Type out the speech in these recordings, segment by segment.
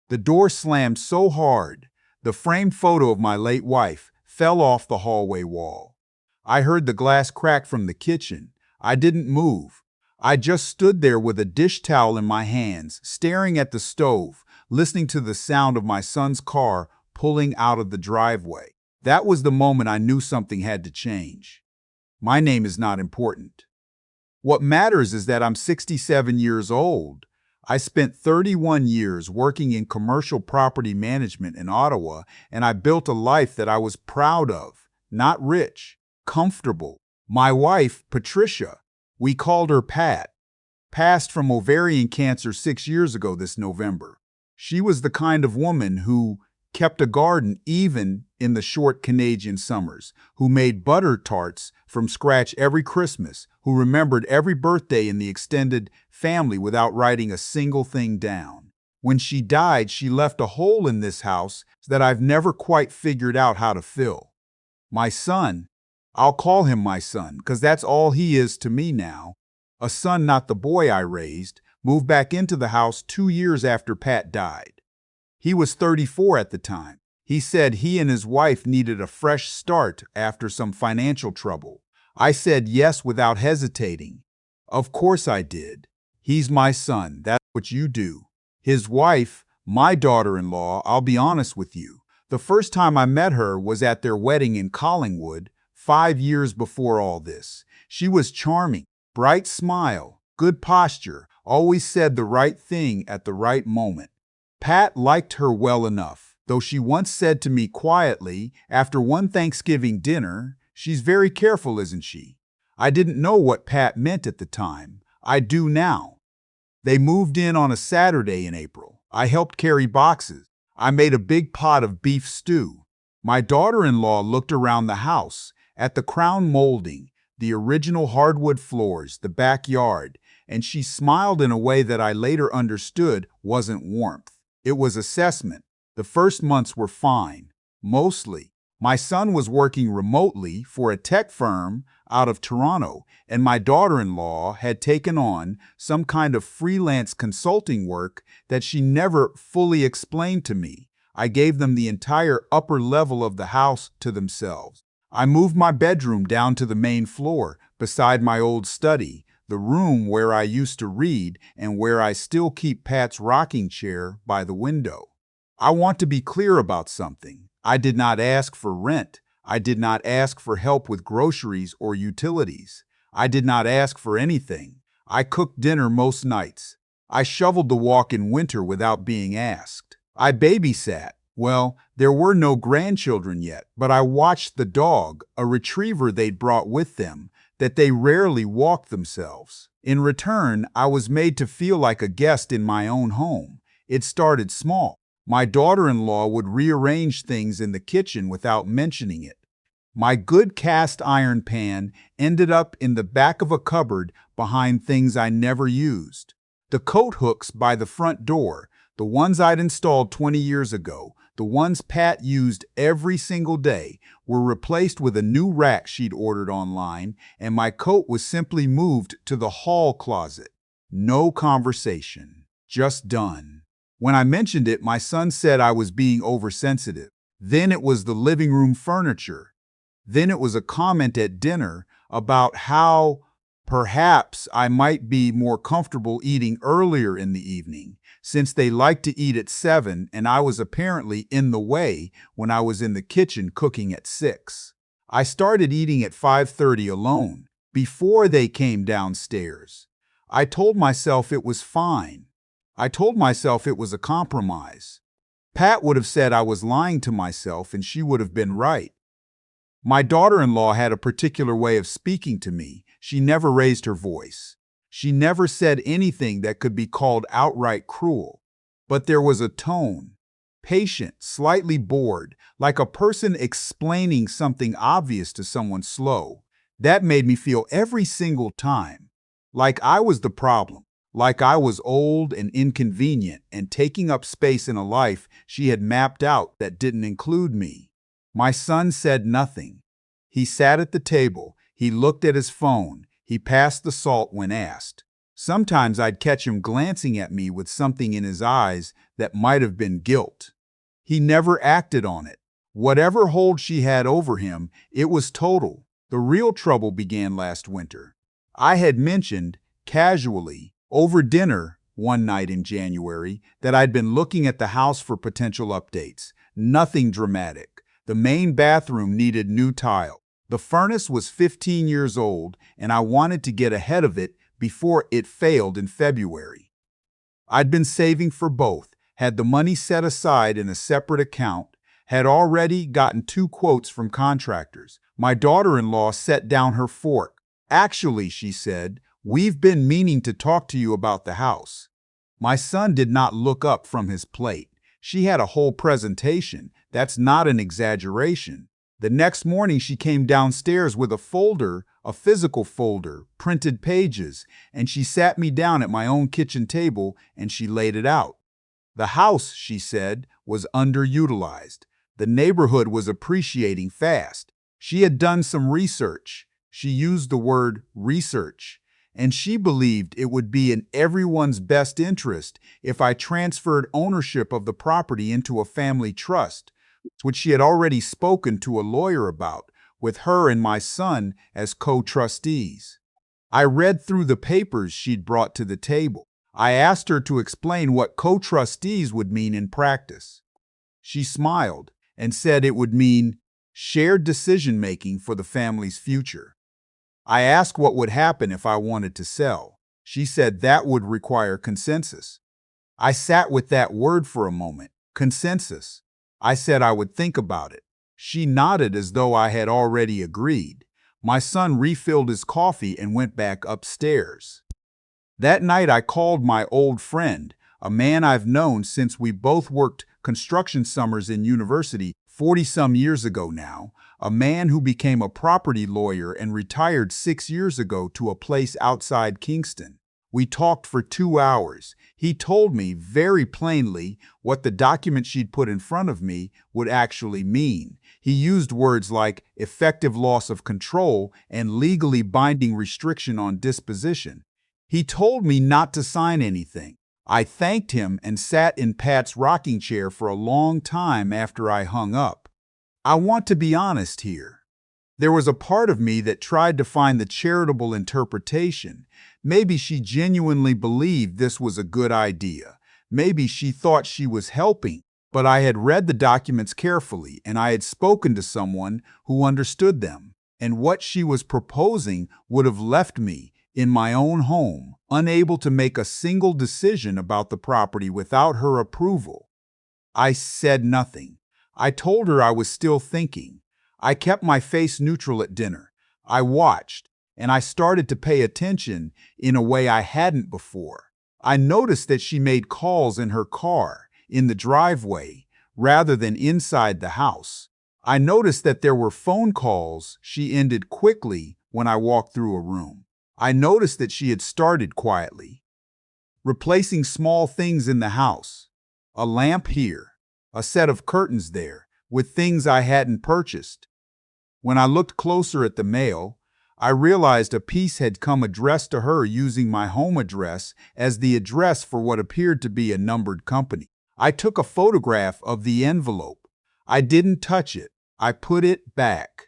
The door slammed so hard, the framed photo of my late wife fell off the hallway wall. I heard the glass crack from the kitchen. I didn't move. I just stood there with a dish towel in my hands, staring at the stove, listening to the sound of my son's car pulling out of the driveway. That was the moment I knew something had to change. My name is not important. What matters is that I'm 67 years old. I spent 31 years working in commercial property management in Ottawa, and I built a life that I was proud of, not rich, comfortable. My wife, Patricia, we called her Pat, passed from ovarian cancer 6 years ago this November. She was the kind of woman who kept a garden even in the short Canadian summers, who made butter tarts from scratch every Christmas, who remembered every birthday in the extended family without writing a single thing down. When she died, she left a hole in this house that I've never quite figured out how to fill. My son, I'll call him my son, because that's all he is to me now, a son not the boy I raised, moved back into the house 2 years after Pat died. He was 34 at the time. He said he and his wife needed a fresh start after some financial trouble. I said yes without hesitating. Of course I did. He's my son. That's what you do. His wife, my daughter-in-law, I'll be honest with you. The first time I met her was at their wedding in Collingwood, 5 years before all this. She was charming, bright smile, good posture, always said the right thing at the right moment. Pat liked her well enough, though she once said to me quietly, after one Thanksgiving dinner, "She's very careful, isn't she?" I didn't know what Pat meant at the time. I do now. They moved in on a Saturday in April. I helped carry boxes. I made a big pot of beef stew. My daughter-in-law looked around the house, at the crown molding, the original hardwood floors, the backyard, and she smiled in a way that I later understood wasn't warmth. It was assessment. The first months were fine, mostly. My son was working remotely for a tech firm out of Toronto, and my daughter-in-law had taken on some kind of freelance consulting work that she never fully explained to me. I gave them the entire upper level of the house to themselves. I moved my bedroom down to the main floor, beside my old study, the room where I used to read and where I still keep Pat's rocking chair by the window. I want to be clear about something. I did not ask for rent. I did not ask for help with groceries or utilities. I did not ask for anything. I cooked dinner most nights. I shoveled the walk in winter without being asked. I babysat. Well, there were no grandchildren yet, but I watched the dog, a retriever they'd brought with them, that they rarely walked themselves. In return, I was made to feel like a guest in my own home. It started small. My daughter-in-law would rearrange things in the kitchen without mentioning it. My good cast iron pan ended up in the back of a cupboard behind things I never used. The coat hooks by the front door, the ones I'd installed 20 years ago, the ones Pat used every single day, were replaced with a new rack she'd ordered online, and my coat was simply moved to the hall closet. No conversation. Just done. When I mentioned it, my son said I was being oversensitive. Then it was the living room furniture. Then it was a comment at dinner about how perhaps I might be more comfortable eating earlier in the evening, since they like to eat at 7 and I was apparently in the way when I was in the kitchen cooking at 6. I started eating at 5:30 alone, before they came downstairs. I told myself it was fine. I told myself it was a compromise. Pat would have said I was lying to myself, and she would have been right. My daughter-in-law had a particular way of speaking to me. She never raised her voice. She never said anything that could be called outright cruel. But there was a tone, patient, slightly bored, like a person explaining something obvious to someone slow. That made me feel every single time like I was the problem, like I was old and inconvenient and taking up space in a life she had mapped out that didn't include me. My son said nothing. He sat at the table. He looked at his phone. He passed the salt when asked. Sometimes I'd catch him glancing at me with something in his eyes that might have been guilt. He never acted on it. Whatever hold she had over him, it was total. The real trouble began last winter. I had mentioned, casually, over dinner one night in January, that I'd been looking at the house for potential updates. Nothing dramatic. The main bathroom needed new tile. The furnace was 15 years old, and I wanted to get ahead of it before it failed in February. I'd been saving for both, had the money set aside in a separate account, had already gotten 2 quotes from contractors. My daughter-in-law set down her fork. "Actually," she said, "we've been meaning to talk to you about the house." My son did not look up from his plate. She had a whole presentation. That's not an exaggeration. The next morning she came downstairs with a folder, a physical folder, printed pages, and she sat me down at my own kitchen table and she laid it out. The house, she said, was underutilized. The neighborhood was appreciating fast. She had done some research. She used the word research, and she believed it would be in everyone's best interest if I transferred ownership of the property into a family trust, which she had already spoken to a lawyer about, with her and my son as co-trustees. I read through the papers she'd brought to the table. I asked her to explain what co-trustees would mean in practice. She smiled and said it would mean shared decision-making for the family's future. I asked what would happen if I wanted to sell. She said that would require consensus. I sat with that word for a moment, consensus. I said I would think about it. She nodded as though I had already agreed. My son refilled his coffee and went back upstairs. That night I called my old friend, a man I've known since we both worked construction summers in university 40-some years ago now, a man who became a property lawyer and retired 6 years ago to a place outside Kingston. We talked for 2 hours. He told me very plainly what the document she'd put in front of me would actually mean. He used words like effective loss of control and legally binding restriction on disposition. He told me not to sign anything. I thanked him and sat in Pat's rocking chair for a long time after I hung up. I want to be honest here. There was a part of me that tried to find the charitable interpretation. Maybe she genuinely believed this was a good idea. Maybe she thought she was helping. But I had read the documents carefully, and I had spoken to someone who understood them. And what she was proposing would have left me in my own home, unable to make a single decision about the property without her approval. I said nothing. I told her I was still thinking. I kept my face neutral at dinner. I watched, and I started to pay attention in a way I hadn't before. I noticed that she made calls in her car, in the driveway, rather than inside the house. I noticed that there were phone calls she ended quickly when I walked through a room. I noticed that she had started quietly, replacing small things in the house. A lamp here, a set of curtains there, with things I hadn't purchased. When I looked closer at the mail, I realized a piece had come addressed to her using my home address as the address for what appeared to be a numbered company. I took a photograph of the envelope. I didn't touch it. I put it back.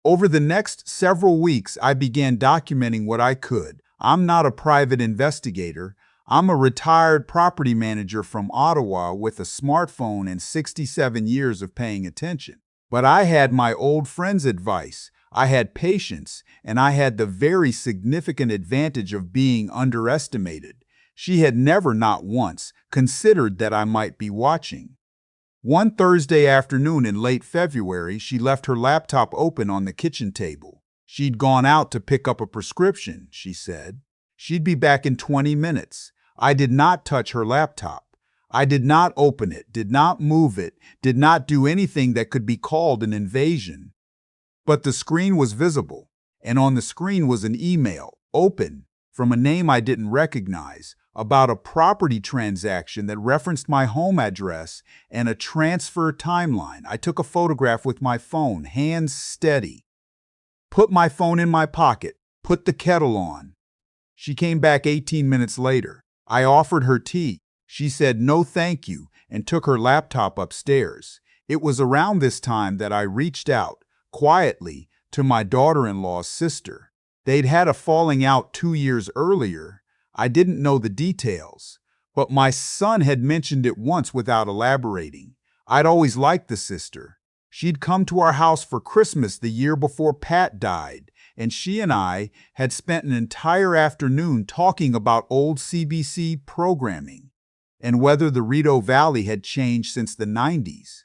Over the next several weeks, I began documenting what I could. I'm not a private investigator. I'm a retired property manager from Ottawa with a smartphone and 67 years of paying attention. But I had my old friend's advice. I had patience, and I had the very significant advantage of being underestimated. She had never, not once, considered that I might be watching. One Thursday afternoon in late February, she left her laptop open on the kitchen table. She'd gone out to pick up a prescription, she said. She'd be back in 20 minutes. I did not touch her laptop. I did not open it, did not move it, did not do anything that could be called an invasion. But the screen was visible, and on the screen was an email, open, from a name I didn't recognize, about a property transaction that referenced my home address and a transfer timeline. I took a photograph with my phone, hands steady. Put my phone in my pocket, put the kettle on. She came back 18 minutes later. I offered her tea. She said no thank you and took her laptop upstairs. It was around this time that I reached out, quietly, to my daughter-in-law's sister. They'd had a falling out 2 years earlier. I didn't know the details, but my son had mentioned it once without elaborating. I'd always liked the sister. She'd come to our house for Christmas the year before Pat died, and she and I had spent an entire afternoon talking about old CBC programming and whether the Rideau Valley had changed since the 90s.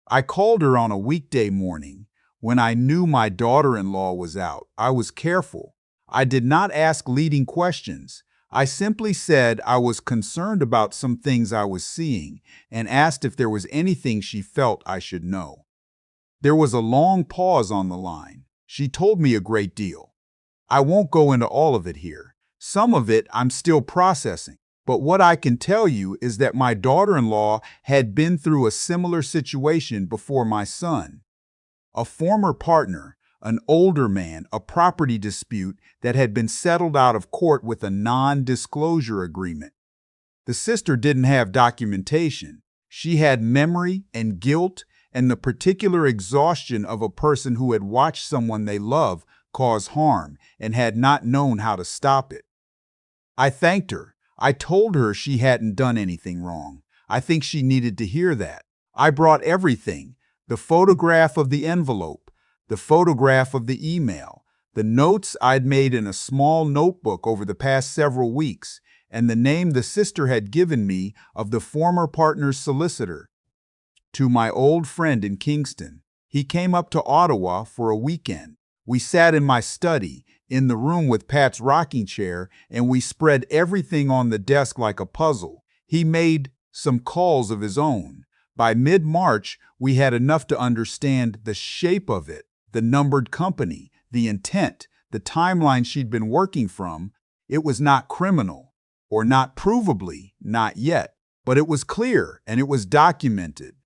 I called her on a weekday morning when I knew my daughter-in-law was out. I was careful. I did not ask leading questions. I simply said I was concerned about some things I was seeing and asked if there was anything she felt I should know. There was a long pause on the line. She told me a great deal. I won't go into all of it here. Some of it I'm still processing. But what I can tell you is that my daughter-in-law had been through a similar situation before my son. A former partner, an older man, a property dispute that had been settled out of court with a non-disclosure agreement. The sister didn't have documentation. She had memory and guilt and the particular exhaustion of a person who had watched someone they love cause harm and had not known how to stop it. I thanked her. I told her she hadn't done anything wrong. I think she needed to hear that. I brought everything: the photograph of the envelope, the photograph of the email, the notes I'd made in a small notebook over the past several weeks, and the name the sister had given me of the former partner's solicitor. To my old friend in Kingston. He came up to Ottawa for a weekend. We sat in my study, in the room with Pat's rocking chair, and we spread everything on the desk like a puzzle. He made some calls of his own. By mid-March, we had enough to understand the shape of it, the numbered company, the intent, the timeline she'd been working from. It was not criminal, or not provably, not yet, but it was clear and it was documented.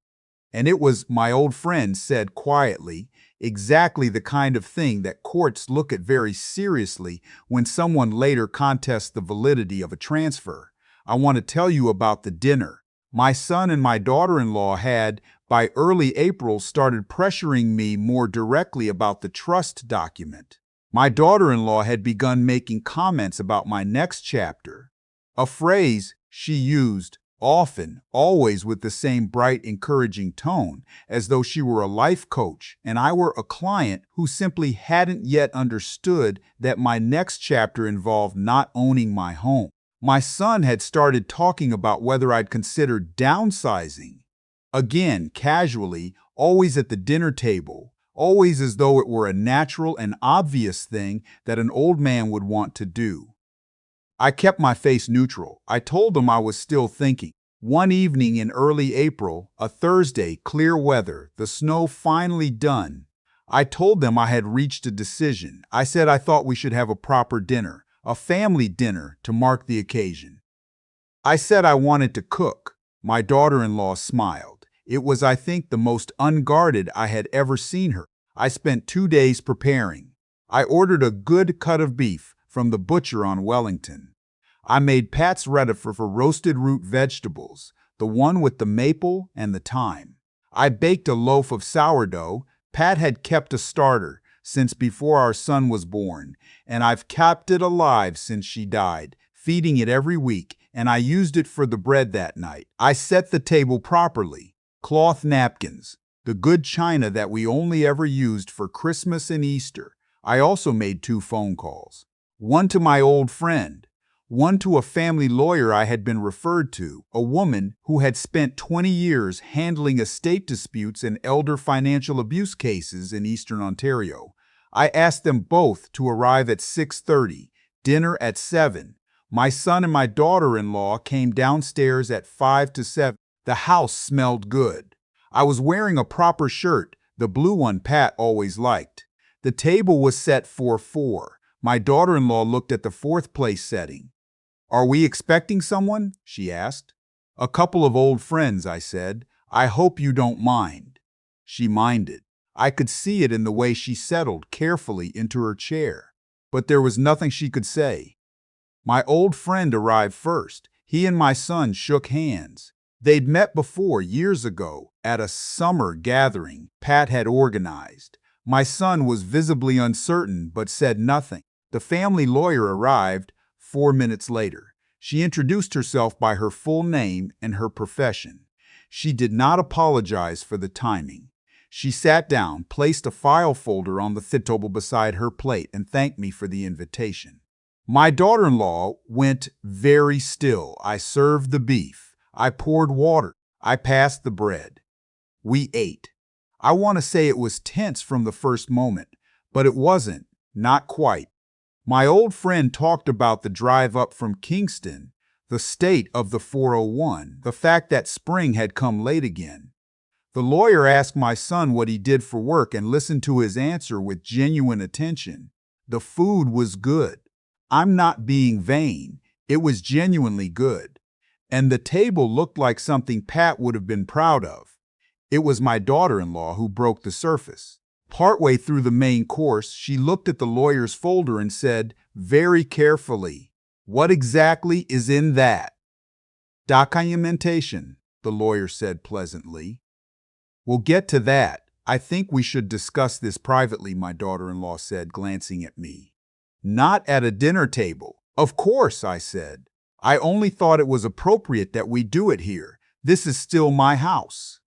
And it was, my old friend said quietly, exactly the kind of thing that courts look at very seriously when someone later contests the validity of a transfer. I want to tell you about the dinner. My son and my daughter-in-law had, by early April, started pressuring me more directly about the trust document. My daughter-in-law had begun making comments about my next chapter, a phrase she used often, always with the same bright, encouraging tone, as though she were a life coach and I were a client who simply hadn't yet understood that my next chapter involved not owning my home. My son had started talking about whether I'd consider downsizing. Again, casually, always at the dinner table, always as though it were a natural and obvious thing that an old man would want to do. I kept my face neutral. I told them I was still thinking. One evening in early April, a Thursday, clear weather, the snow finally done, I told them I had reached a decision. I said I thought we should have a proper dinner, a family dinner to mark the occasion. I said I wanted to cook. My daughter-in-law smiled. It was, I think, the most unguarded I had ever seen her. I spent 2 days preparing. I ordered a good cut of beef from the butcher on Wellington. I made Pat's reticule for roasted root vegetables, the one with the maple and the thyme. I baked a loaf of sourdough. Pat had kept a starter since before our son was born, and I've kept it alive since she died, feeding it every week, and I used it for the bread that night. I set the table properly. Cloth napkins, the good china that we only ever used for Christmas and Easter. I also made 2 phone calls. One to my old friend, one to a family lawyer I had been referred to, a woman who had spent 20 years handling estate disputes and elder financial abuse cases in Eastern Ontario. I asked them both to arrive at 6:30, dinner at 7. My son and my daughter-in-law came downstairs at 5 to 7. The house smelled good. I was wearing a proper shirt, the blue one Pat always liked. The table was set for 4. My daughter-in-law looked at the 4th place setting. "Are we expecting someone?" she asked. "A couple of old friends," I said. "I hope you don't mind." She minded. I could see it in the way she settled carefully into her chair. But there was nothing she could say. My old friend arrived first. He and my son shook hands. They'd met before years ago at a summer gathering Pat had organized. My son was visibly uncertain but said nothing. The family lawyer arrived 4 minutes later. She introduced herself by her full name and her profession. She did not apologize for the timing. She sat down, placed a file folder on the table beside her plate, and thanked me for the invitation. My daughter-in-law went very still. I served the beef. I poured water. I passed the bread. We ate. I want to say it was tense from the first moment, but it wasn't, not quite. My old friend talked about the drive up from Kingston, the state of the 401, the fact that spring had come late again. The lawyer asked my son what he did for work and listened to his answer with genuine attention. The food was good. I'm not being vain. It was genuinely good. And the table looked like something Pat would have been proud of. It was my daughter-in-law who broke the surface. Partway through the main course, she looked at the lawyer's folder and said, very carefully, "What exactly is in that?" "Documentation," the lawyer said pleasantly. "We'll get to that. I think we should discuss this privately," my daughter-in-law said, glancing at me. "Not at a dinner table." "Of course," I said. "I only thought it was appropriate that we do it here. This is still my house."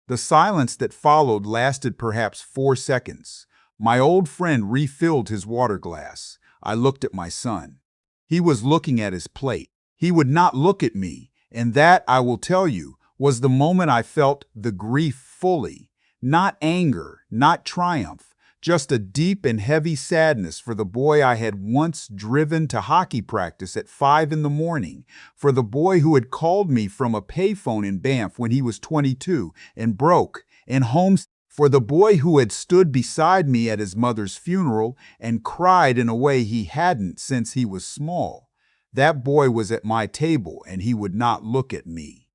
The silence that followed lasted perhaps 4 seconds. My old friend refilled his water glass. I looked at my son. He was looking at his plate. He would not look at me, and that, I will tell you, was the moment I felt the grief fully. Not anger, not triumph, just a deep and heavy sadness for the boy I had once driven to hockey practice at 5 in the morning, for the boy who had called me from a payphone in Banff when he was 22 and broke, and home, for the boy who had stood beside me at his mother's funeral and cried in a way he hadn't since he was small. That boy was at my table, and he would not look at me.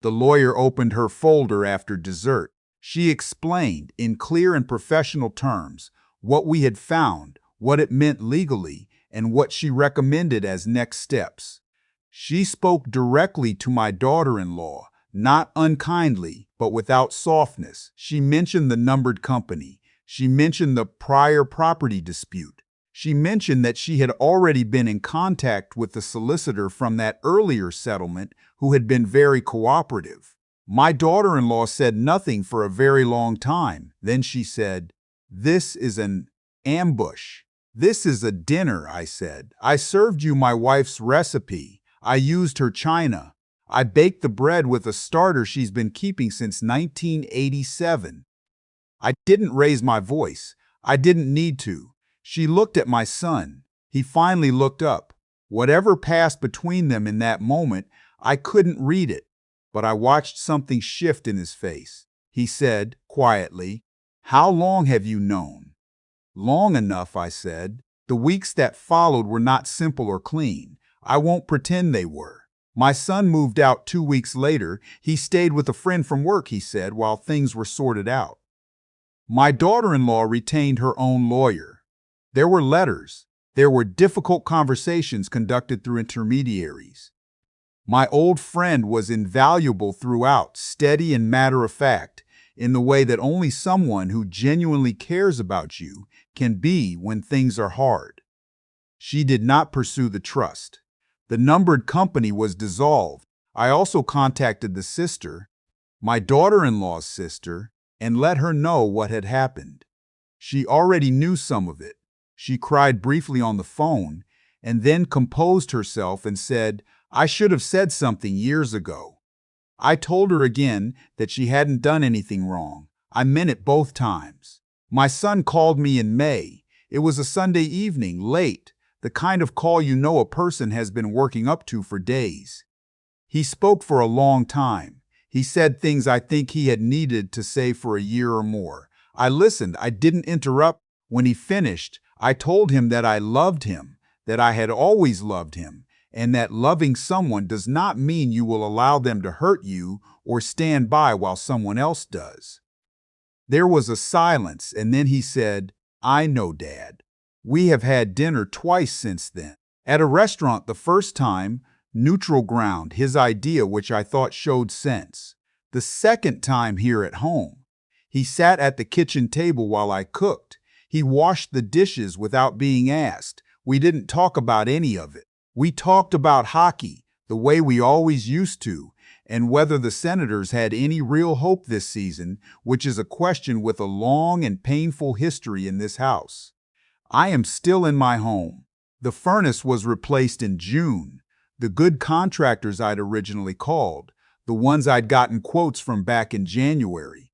The lawyer opened her folder after dessert. She explained, in clear and professional terms, what we had found, what it meant legally, and what she recommended as next steps. She spoke directly to my daughter-in-law, not unkindly, but without softness. She mentioned the numbered company. She mentioned the prior property dispute. She mentioned that she had already been in contact with the solicitor from that earlier settlement who had been very cooperative. My daughter-in-law said nothing for a very long time. Then she said, "This is an ambush." "This is a dinner," I said. "I served you my wife's recipe. I used her china. I baked the bread with a starter she's been keeping since 1987. I didn't raise my voice. I didn't need to." She looked at my son. He finally looked up. Whatever passed between them in that moment, I couldn't read it, but I watched something shift in his face. He said, quietly, "How long have you known?" "Long enough," I said. The weeks that followed were not simple or clean. I won't pretend they were. My son moved out 2 weeks later. He stayed with a friend from work, he said, while things were sorted out. My daughter-in-law retained her own lawyer. There were letters. There were difficult conversations conducted through intermediaries. My old friend was invaluable throughout, steady and matter-of-fact, in the way that only someone who genuinely cares about you can be when things are hard. She did not pursue the trust. The numbered company was dissolved. I also contacted the sister, my daughter-in-law's sister, and let her know what had happened. She already knew some of it. She cried briefly on the phone and then composed herself and said, "I should have said something years ago." I told her again that she hadn't done anything wrong. I meant it both times. My son called me in May. It was a Sunday evening, late, the kind of call you know a person has been working up to for days. He spoke for a long time. He said things I think he had needed to say for a year or more. I listened. I didn't interrupt. When he finished, I told him that I loved him, that I had always loved him, and that loving someone does not mean you will allow them to hurt you or stand by while someone else does. There was a silence, and then he said, "I know, Dad. We have had dinner twice since then. At a restaurant the first time, Neutral ground, his idea, which I thought showed sense. The second time here at home, he sat at the kitchen table while I cooked. He washed the dishes without being asked. We didn't talk about any of it. We talked about hockey, the way we always used to, and whether the Senators had any real hope this season, which is a question with a long and painful history in this house. I am still in my home. The furnace was replaced in June. The good contractors I'd originally called, the ones I'd gotten quotes from back in January.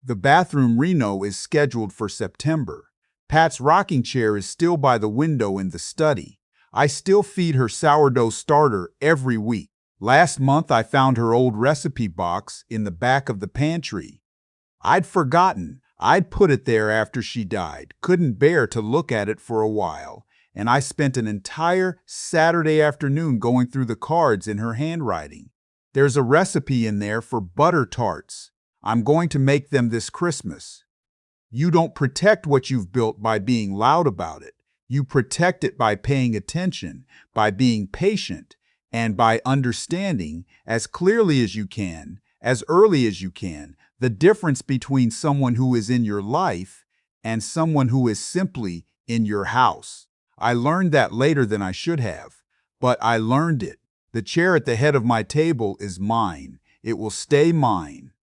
The bathroom reno is scheduled for September. Pat's rocking chair is still by the window in the study. I still feed her sourdough starter every week. Last month I found her old recipe box in the back of the pantry. I'd forgotten. I'd put it there after she died, couldn't bear to look at it for a while, and I spent an entire Saturday afternoon going through the cards in her handwriting. There's a recipe in there for butter tarts. I'm going to make them this Christmas. You don't protect what you've built by being loud about it. You protect it by paying attention, by being patient, and by understanding as clearly as you can, as early as you can, the difference between someone who is in your life and someone who is simply in your house. I learned that later than I should have, but I learned it. The chair at the head of my table is mine. It will stay mine.